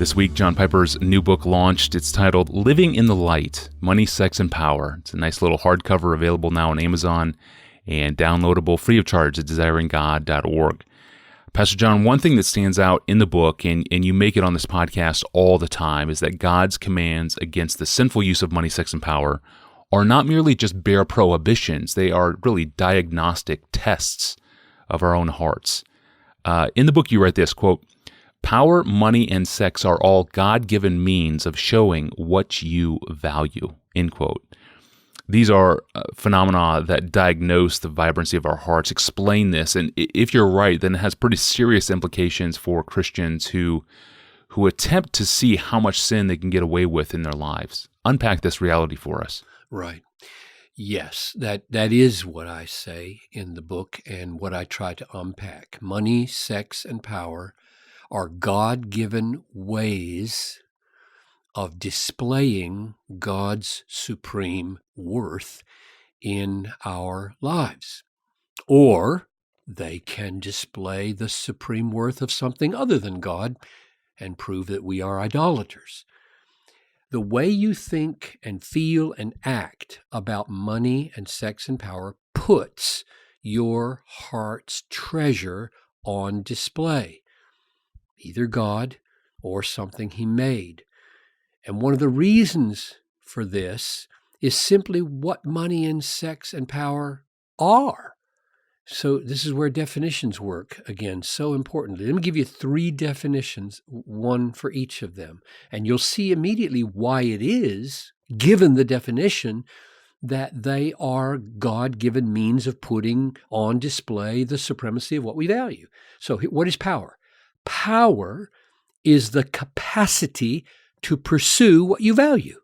This week, John Piper's new book launched. It's titled Living in the Light, Money, Sex, and Power. It's a nice little hardcover available now on Amazon and downloadable free of charge at desiringgod.org. Pastor John, one thing that stands out in the book, and you make it on this podcast all the time, is that God's commands against the sinful use of money, sex, and power are not merely just bare prohibitions. They are really diagnostic tests of our own hearts. In the book, you write this, quote, "Power, money, and sex are all God-given means of showing what you value," end quote. These are phenomena that diagnose the vibrancy of our hearts, explain this, and if you're right, then it has pretty serious implications for Christians who attempt to see how much sin they can get away with in their lives. Unpack this reality for us. Right. Yes, that is what I say in the book and what I try to unpack. Money, sex, and power are God-given ways of displaying God's supreme worth in our lives. Or they can display the supreme worth of something other than God and prove that we are idolaters. The way you think and feel and act about money and sex and power puts your heart's treasure on display, either God or something He made. And one of the reasons for this is simply what money and sex and power are. So this is where definitions work, again, so importantly. Let me give you 3 definitions, one for each of them. And you'll see immediately why it is, given the definition, that they are God-given means of putting on display the supremacy of what we value. So what is power? Power is the capacity to pursue what you value.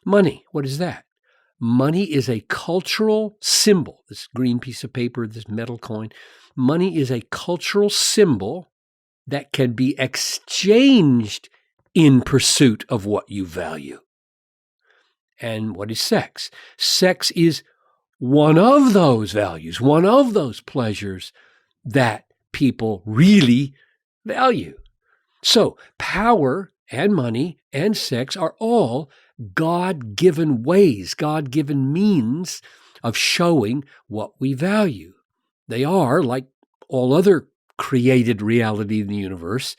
Money, what is that? Money is a cultural symbol. This green piece of paper, this metal coin. Money is a cultural symbol that can be exchanged in pursuit of what you value. And what is sex? Sex is one of those values, one of those pleasures that people really value. So power and money and sex are all God-given ways, God-given means of showing what we value. They are, like all other created reality in the universe,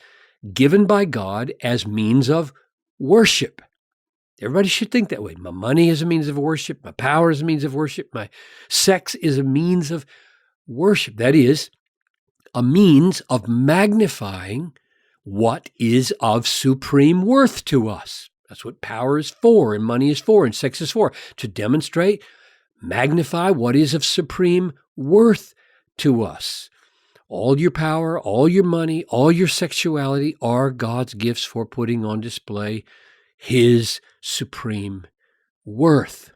given by God as means of worship. Everybody should think that way. My money is a means of worship. My power is a means of worship. My sex is a means of worship. That is, a means of magnifying what is of supreme worth to us. That's what power is for, and money is for, and sex is for, to demonstrate, magnify what is of supreme worth to us. All your power, all your money, all your sexuality are God's gifts for putting on display His supreme worth.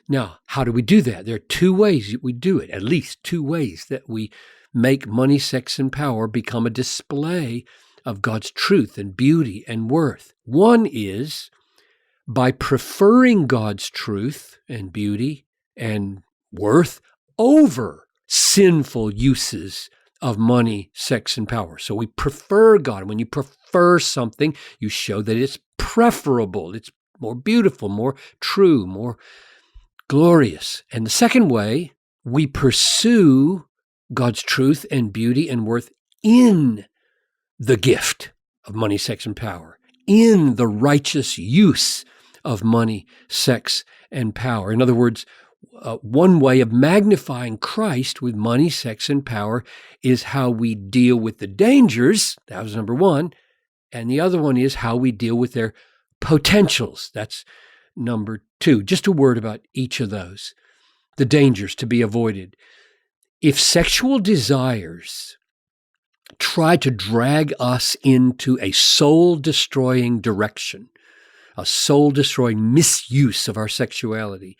Now, how do we do that? There are 2 ways we do it, at least 2 ways that we make money, sex, and power become a display of God's truth and beauty and worth. One is by preferring God's truth and beauty and worth over sinful uses of money, sex, and power. So we prefer God. When you prefer something, you show that it's preferable. It's more beautiful, more true, more glorious. And the second way, we pursue God's truth and beauty and worth in the gift of money, sex, and power, in the righteous use of money, sex, and power. In other words, one way of magnifying Christ with money, sex, and power is how we deal with the dangers. That was number 1. And the other one is how we deal with their potentials. That's number 2. Just a word about each of those. The dangers to be avoided. If sexual desires try to drag us into a soul-destroying direction, a soul-destroying misuse of our sexuality,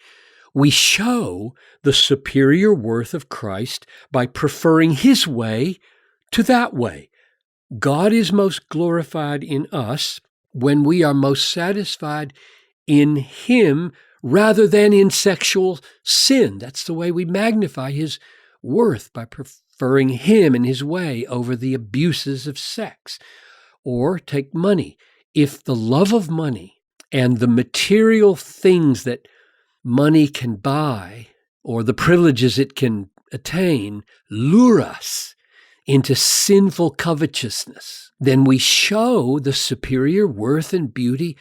we show the superior worth of Christ by preferring His way to that way. God is most glorified in us when we are most satisfied in Him rather than in sexual sin. That's the way we magnify His worth, by preferring Him and His way over the abuses of sex. Or take money. If the love of money and the material things that money can buy or the privileges it can attain lure us into sinful covetousness, then we show the superior worth and beauty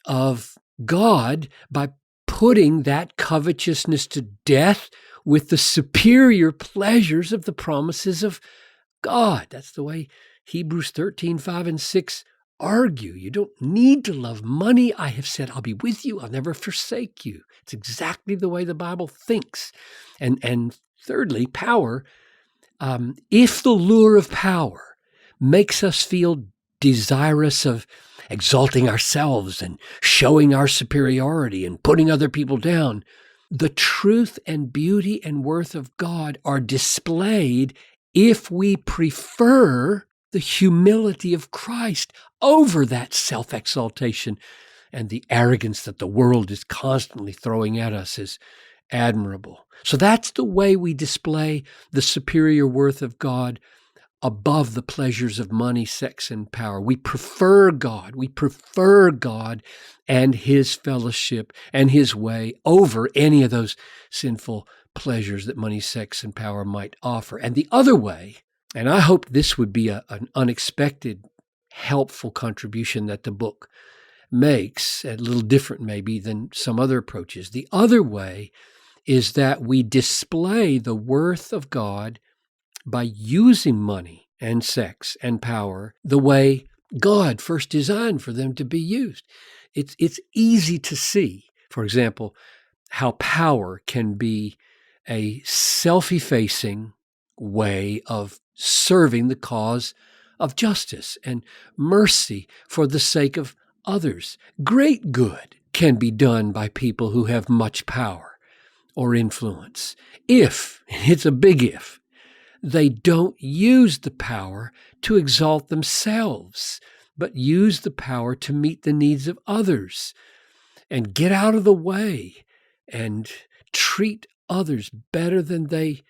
of God by putting that covetousness to death with the superior pleasures of the promises of God. That's the way Hebrews 13, 5 and 6 argue. You don't need to love money. I have said, I'll be with you. I'll never forsake you. It's exactly the way the Bible thinks. And thirdly, power. If the lure of power makes us feel desirous of exalting ourselves and showing our superiority and putting other people down, the truth and beauty and worth of God are displayed if we prefer the humility of Christ over that self-exaltation and the arrogance that the world is constantly throwing at us is admirable. So that's the way we display the superior worth of God above the pleasures of money, sex, and power. We prefer God. We prefer God and His fellowship and His way over any of those sinful pleasures that money, sex, and power might offer. And the other way, and I hope this would be an unexpected, helpful contribution that the book makes, a little different maybe than some other approaches. The other way is that we display the worth of God by using money and sex and power the way God first designed for them to be used. It's easy to see, for example, how power can be a self-effacing way of serving the cause of justice and mercy for the sake of others. Great good can be done by people who have much power or influence if, it's a big if, they don't use the power to exalt themselves, but use the power to meet the needs of others and get out of the way and treat others better than they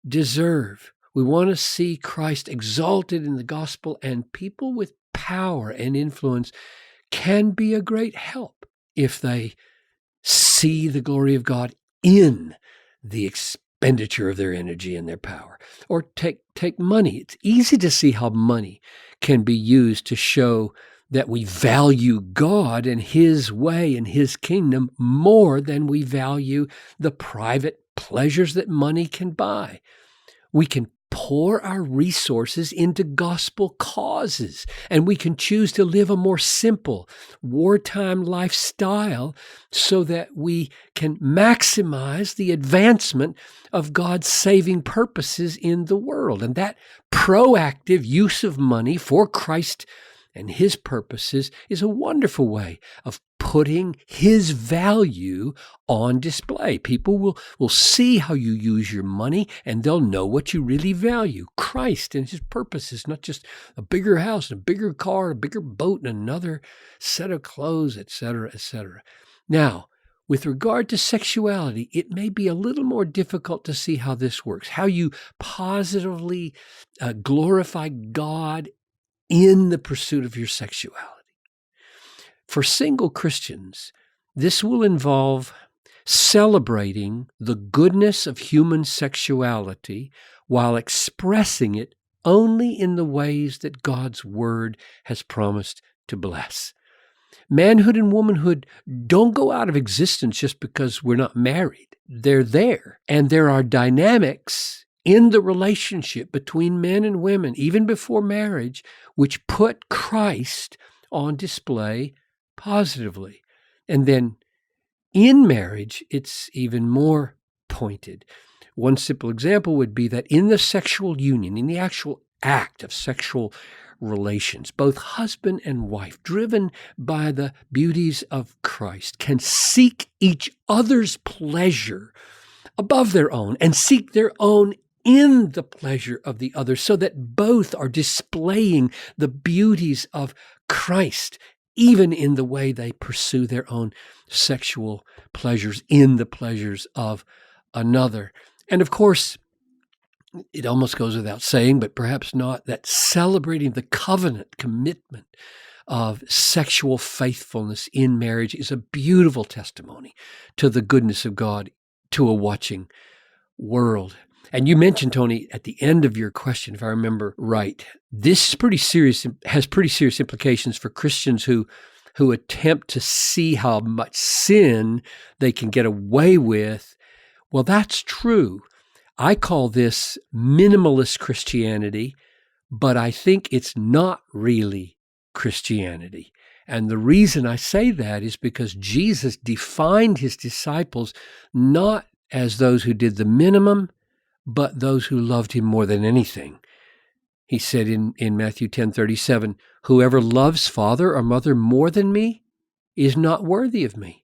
deserve. We want to see Christ exalted in the gospel, and people with power and influence can be a great help if they see the glory of God in the expenditure of their energy and their power. Or take money. It's easy to see how money can be used to show that we value God and His way and His kingdom more than we value the private pleasures that money can buy. We can pour our resources into gospel causes, and we can choose to live a more simple wartime lifestyle so that we can maximize the advancement of God's saving purposes in the world. And that proactive use of money for Christ and His purposes is a wonderful way of putting His value on display. People will see how you use your money, and they'll know what you really value. Christ and His purposes, not just a bigger house, a bigger car, a bigger boat, and another set of clothes, etc., etc. Now, with regard to sexuality, it may be a little more difficult to see how this works, how you positively glorify God in the pursuit of your sexuality. For single Christians, this will involve celebrating the goodness of human sexuality while expressing it only in the ways that God's Word has promised to bless. Manhood and womanhood don't go out of existence just because we're not married. They're there, and there are dynamics in the relationship between men and women, even before marriage, which put Christ on display positively. And then in marriage, it's even more pointed. One simple example would be that in the sexual union, in the actual act of sexual relations, both husband and wife, driven by the beauties of Christ, can seek each other's pleasure above their own and seek their own in the pleasure of the other, so that both are displaying the beauties of Christ, even in the way they pursue their own sexual pleasures in the pleasures of another. And of course, it almost goes without saying, but perhaps not, that celebrating the covenant commitment of sexual faithfulness in marriage is a beautiful testimony to the goodness of God to a watching world. And you mentioned, Tony, at the end of your question, if I remember right, this is has pretty serious implications for Christians who attempt to see how much sin they can get away with. Well, that's true. I call this minimalist Christianity, but I think it's not really Christianity. And the reason I say that is because Jesus defined his disciples not as those who did the minimum, but those who loved him more than anything. He said in Matthew 10:37, "Whoever loves father or mother more than me is not worthy of me.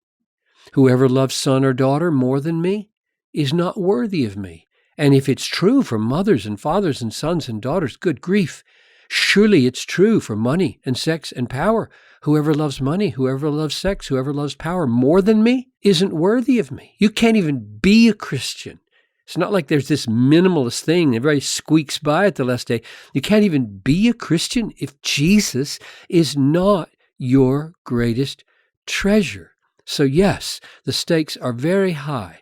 Whoever loves son or daughter more than me is not worthy of me." And if it's true for mothers and fathers and sons and daughters, good grief, surely it's true for money and sex and power. Whoever loves money, whoever loves sex, whoever loves power more than me isn't worthy of me. You can't even be a Christian. It's not like there's this minimalist thing. Everybody squeaks by at the last day. You can't even be a Christian if Jesus is not your greatest treasure. So yes, the stakes are very high.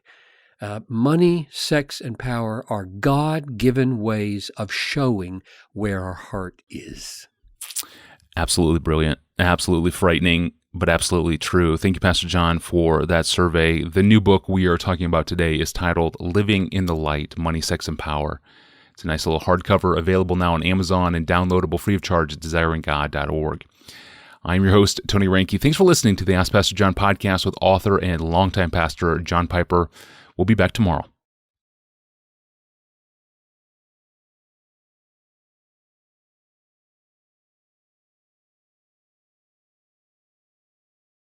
Money, sex, and power are God-given ways of showing where our heart is. Absolutely brilliant, absolutely frightening, but absolutely true. Thank you, Pastor John, for that survey. The new book we are talking about today is titled Living in the Light, Money, Sex, and Power. It's a nice little hardcover available now on Amazon and downloadable free of charge at desiringgod.org. I'm your host, Tony Reinke. Thanks for listening to the Ask Pastor John podcast with author and longtime pastor John Piper. We'll be back tomorrow.